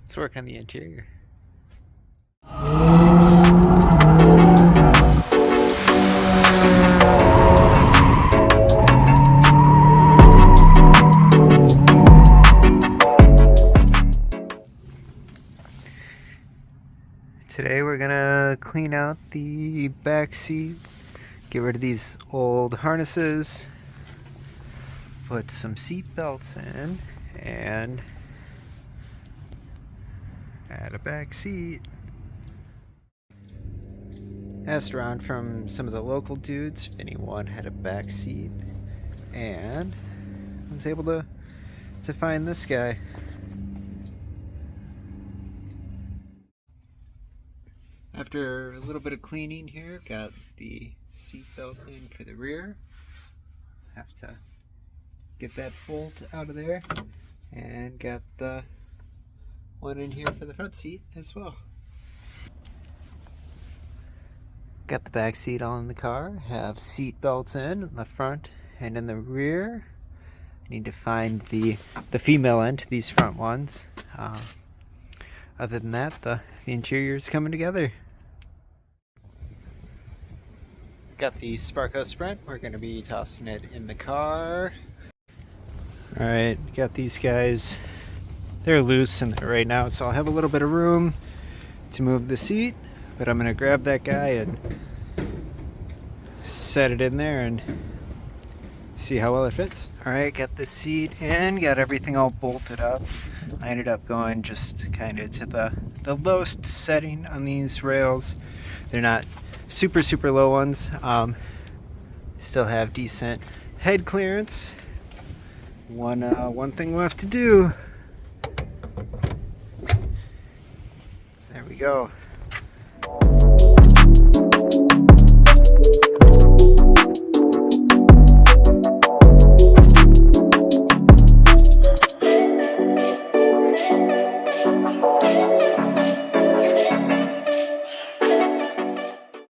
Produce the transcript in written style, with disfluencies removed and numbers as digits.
Let's work on the interior. Today we're gonna clean out the back seat, get rid of these old harnesses, put some seat belts in, and add a back seat. Asked around from some of the local dudes if anyone had a back seat, and was able to find this guy. After a little bit of cleaning here, got the seat belt in for the rear. Have to get that bolt out of there, and got the one in here for the front seat as well. Got the back seat all in the car, have seat belts in the front and in the rear. Need to find the female end to these front ones. Other than that, the interior is coming together. Got the Sparco Sprint. We're going to be tossing it in the car. Alright, got these guys. They're loose in there right now, so I'll have a little bit of room to move the seat, but I'm going to grab that guy and set it in there and see how well it fits. Alright, got the seat in, got everything all bolted up. I ended up going just kind of to the lowest setting on these rails. They're not super low ones. Still have decent head clearance. One thing left to do. There we go.